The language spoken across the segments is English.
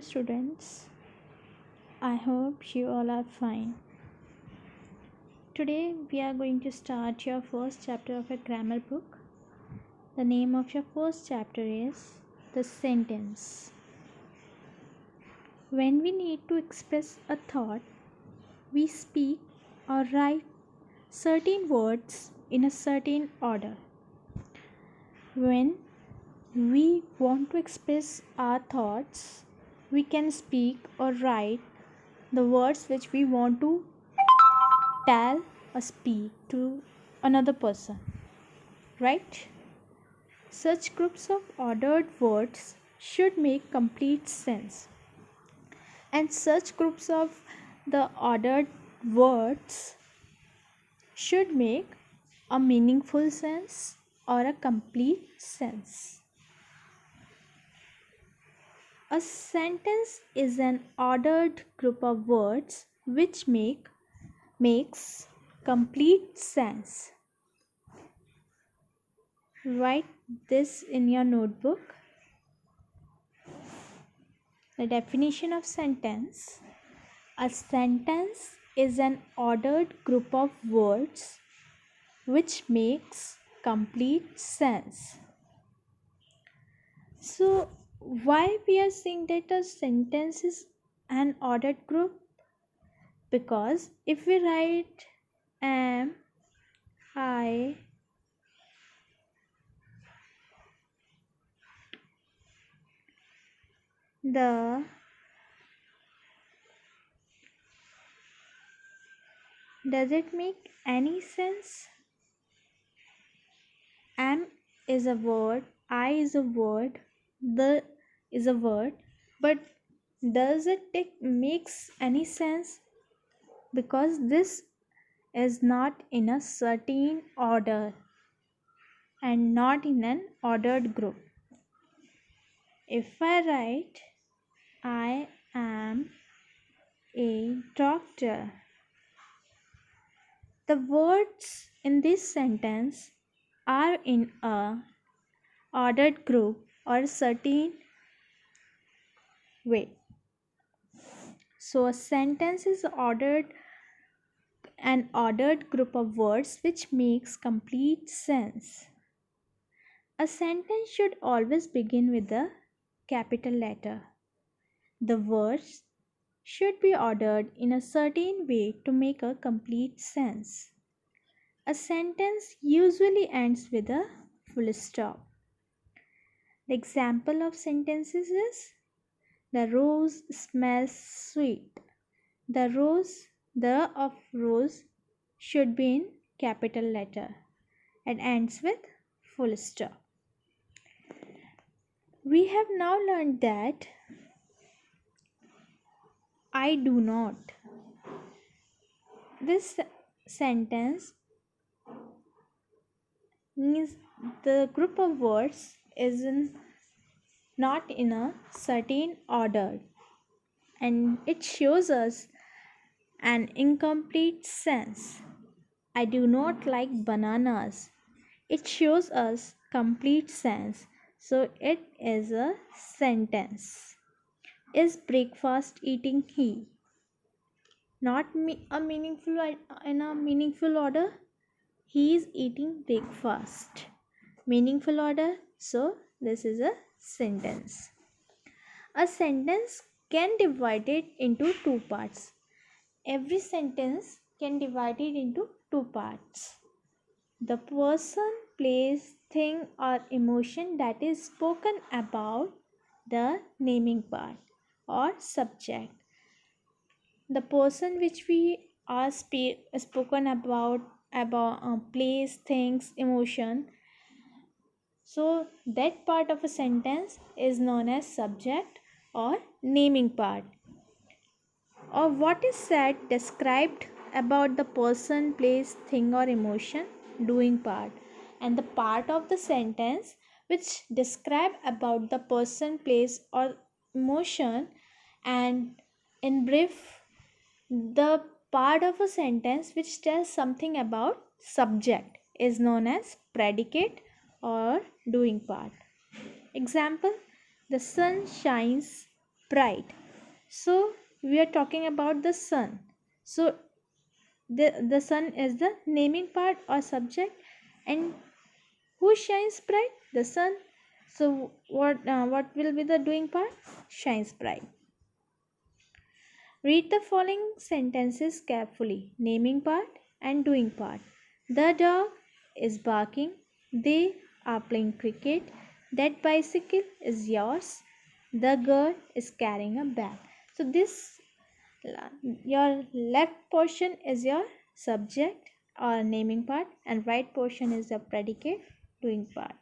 students. I hope you all are fine. Today we are going to start your first chapter of a grammar book. The name of your first chapter is The Sentence. When we need to express a thought, we speak or write certain words in a certain order. When we want to express our thoughts, we can speak or write the words which we want to tell or speak to another person, right? Such groups of ordered words should make complete sense, and such groups of the ordered words should make a meaningful sense or a complete sense. A sentence is an ordered group of words which makes complete sense. Write this in your notebook. The definition of sentence. A sentence is an ordered group of words which makes complete sense. So, why we are saying that a sentence is an ordered group? Because if we write am, I, the, does it make any sense? Am is a word, I is a word, the is a word, but does it makes any sense? Because this is not in a certain order and not in an ordered group. If I write I am a doctor, the words in this sentence are in a ordered group or certain way. So a sentence is an ordered group of words which makes complete sense. A sentence should always begin with a capital letter. The words should be ordered in a certain way to make a complete sense. A sentence usually ends with a full stop. The example of sentences is the rose smells sweet. The of rose should be in capital letter and ends with full stop. We have now learned that I do not. This sentence means the group of words is not in a certain order, and it shows us an incomplete sense. I do not like bananas. It shows us complete sense. So it is a sentence. Is breakfast eating he? Not a meaningful in a meaningful order. He is eating breakfast. Meaningful order. So this is a sentence. A sentence can divide it into two parts. Every sentence can divide it into two parts. The person, place, thing or emotion that is spoken about, the naming part or subject. The person which we are spoken about place, things, emotion. So that part of a sentence is known as subject or naming part. Or what is said described about the person, place, thing or emotion, doing part, and the part of the sentence which describe about the person, place or emotion, and in brief the part of a sentence which tells something about subject is known as predicate or doing part. Example: the sun shines bright. So we are talking about the sun. So the sun is the naming part or subject, and who shines bright? The sun. So what will be the doing part? Shines bright. Read the following sentences carefully, naming part and doing part. The dog is barking. They are playing cricket. That bicycle is yours. The girl is carrying a bag. So this, your left portion is your subject or naming part, and right portion is the predicate, doing part.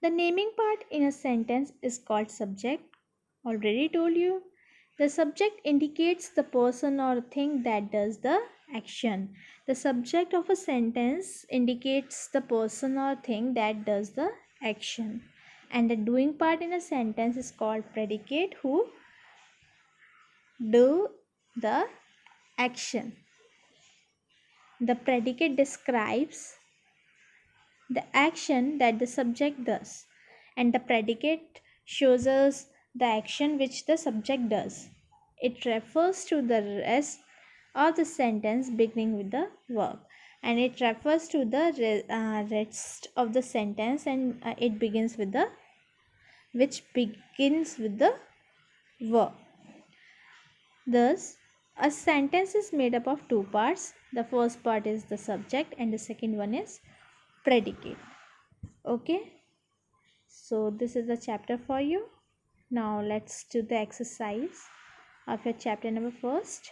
The naming part in a sentence is called subject. Already told you. The subject indicates the person or thing that does the action. The subject of a sentence indicates the person or thing that does the action. And the doing part in a sentence is called predicate, who do the action. The predicate describes the action that the subject does, and the predicate shows us the action which the subject does. It refers to the rest of the sentence beginning with the verb, and it refers to the rest of the sentence, and it begins with the verb. Thus, a sentence is made up of two parts. The first part is the subject and the second one is predicate. Okay, so this is the chapter for you. Now let's do the exercise of your chapter number first.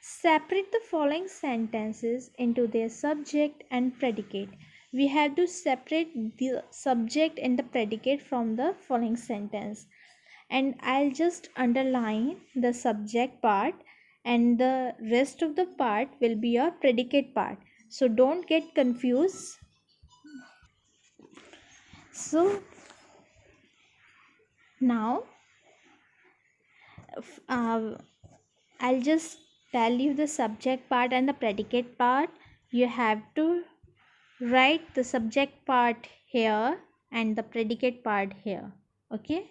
Separate the following sentences into their subject and predicate. We have to separate the subject and the predicate from the following sentence, and I'll just underline the subject part, and the rest of the part will be your predicate part. So don't get confused. So now I'll just tell you the subject part and the predicate part. You have to write the subject part here and the predicate part here. Okay.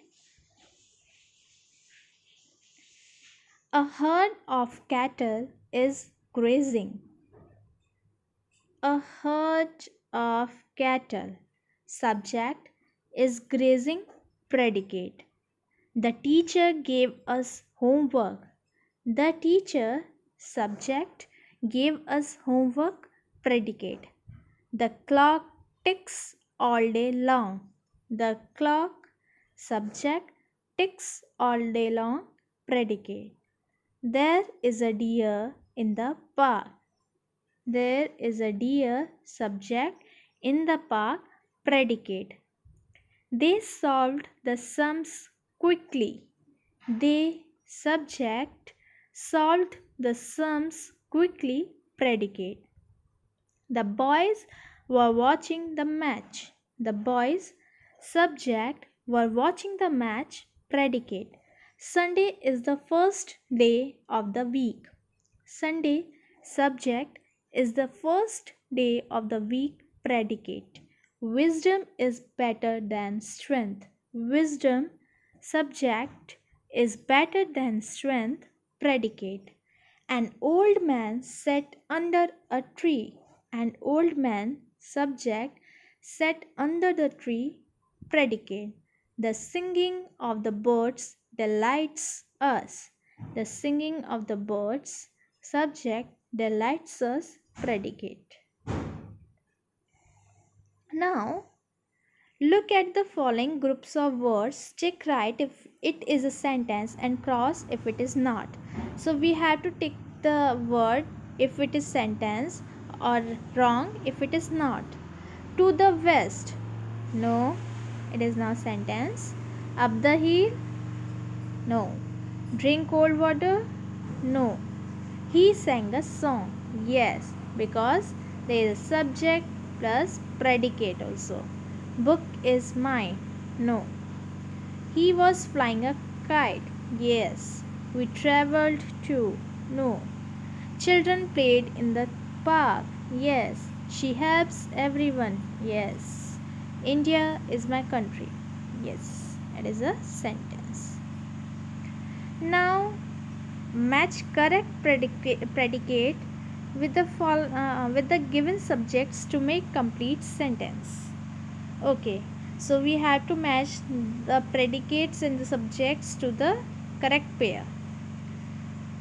A herd of cattle is grazing. A herd of cattle. Subject is grazing, predicate. The teacher gave us homework. The teacher, subject, gave us homework, predicate. The clock ticks all day long. The clock, subject, ticks all day long, predicate. There is a deer in the park. There is a deer, subject, in the park, predicate. They solved the sums quickly. They, subject, solved the sums quickly, predicate. The boys were watching the match. The boys, subject, were watching the match, predicate. Sunday is the first day of the week. Sunday, subject, is the first day of the week, predicate. Wisdom is better than strength. Wisdom, subject, is better than strength, predicate. An old man sat under a tree. An old man, subject, sat under the tree, predicate. The singing of the birds delights us. The singing of the birds, subject, delights us, predicate. Now, look at the following groups of words. Check right if it is a sentence and cross if it is not. So we have to tick the word if it is sentence, or wrong if it is not. To the west. No, it is not sentence. Up the hill. No. Drink cold water. No. He sang a song. Yes, because there is a subject plus predicate also. Book is mine. No. He was flying a kite. Yes. We traveled too. No. Children played in the park. Yes. She helps everyone. Yes. India is my country. Yes, it is a sentence. Now match correct predicate with with the given subjects to make complete sentence. Okay, so we have to match the predicates and the subjects to the correct pair.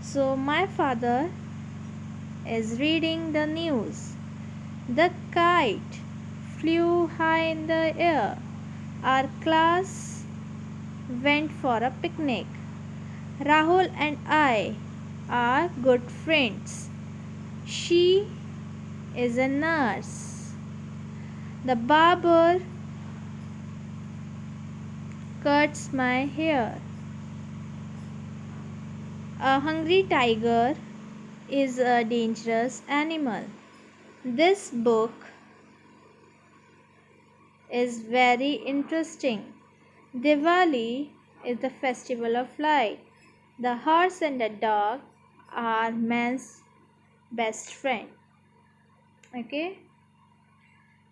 So my father is reading the news. The kite flew high in the air. Our class went for a picnic. Rahul and I are good friends. She is a nurse. The barber cuts my hair. A hungry tiger is a dangerous animal. This book is very interesting. Diwali is the festival of light. The horse and the dog are man's best friend. Okay.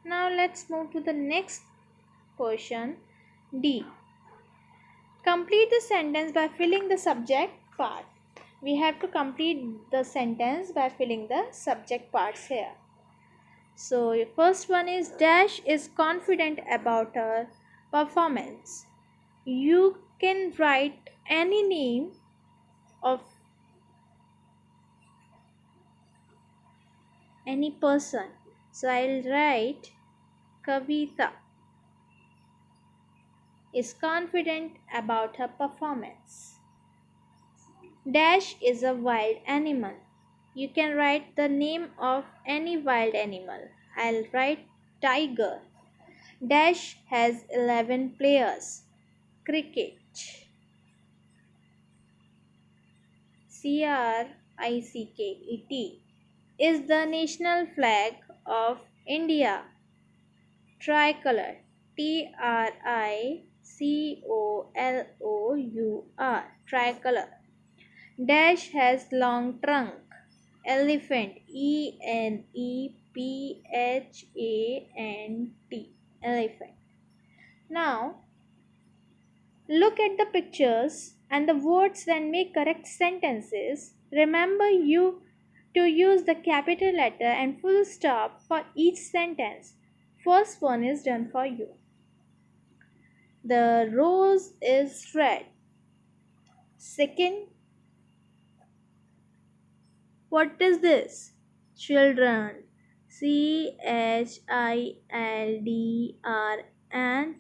Now let's move to the next question. D. Complete the sentence by filling the subject part. We have to complete the sentence by filling the subject parts here. So, your first one is Dash is confident about her performance. You can write any name of any person. So, I'll write Kavita is confident about her performance. Dash is a wild animal. You can write the name of any wild animal. I'll write tiger. Dash has 11 players. Cricket. Cricket is the national flag of India. Tricolor. Tricolor. Tricolor. Dash has long trunk. Elephant. Enephant. Elephant. Now look at the pictures and the words and make correct sentences. Remember you to use the capital letter and full stop for each sentence. First one is done for you. The rose is red. Second, what is this? Children. Children.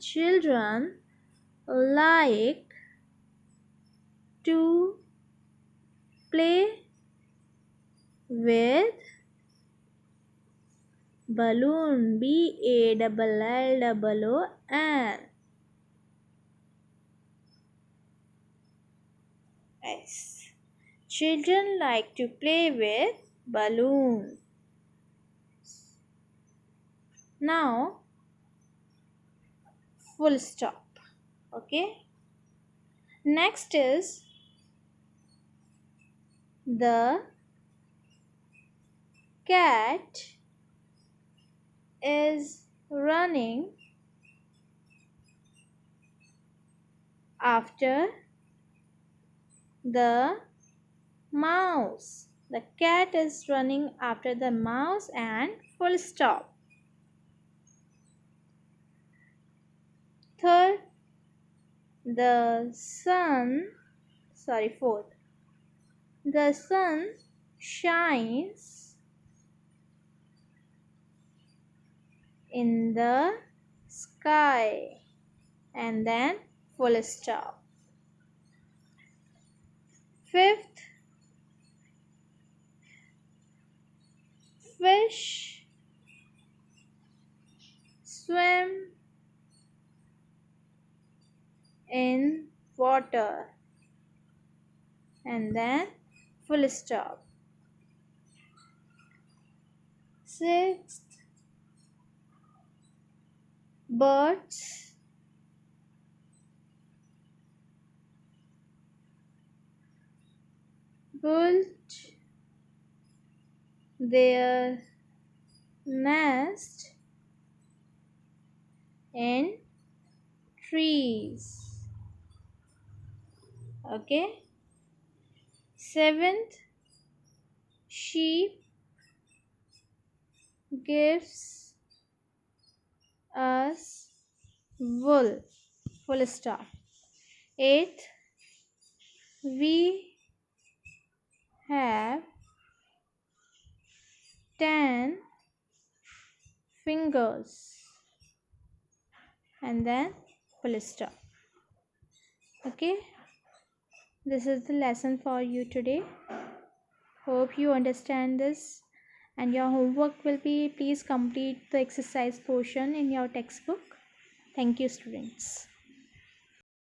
Children like to play with balloon. Ballon. Yes. Children like to play with balloon. Now full stop. Okay. Next is the cat is running after the mouse. The cat is running after the mouse and full stop. Third, fourth. The sun shines in the sky and then full stop. Fifth, fish swim in water and then full stop. Sixth, birds build their nest in trees. Okay. Seventh, sheep gives us wool. Full stop. Eighth, we have 10 fingers. And then full stop. Okay. This is the lesson for you today. Hope you understand this. And your homework will be, please complete the exercise portion in your textbook. Thank you, students.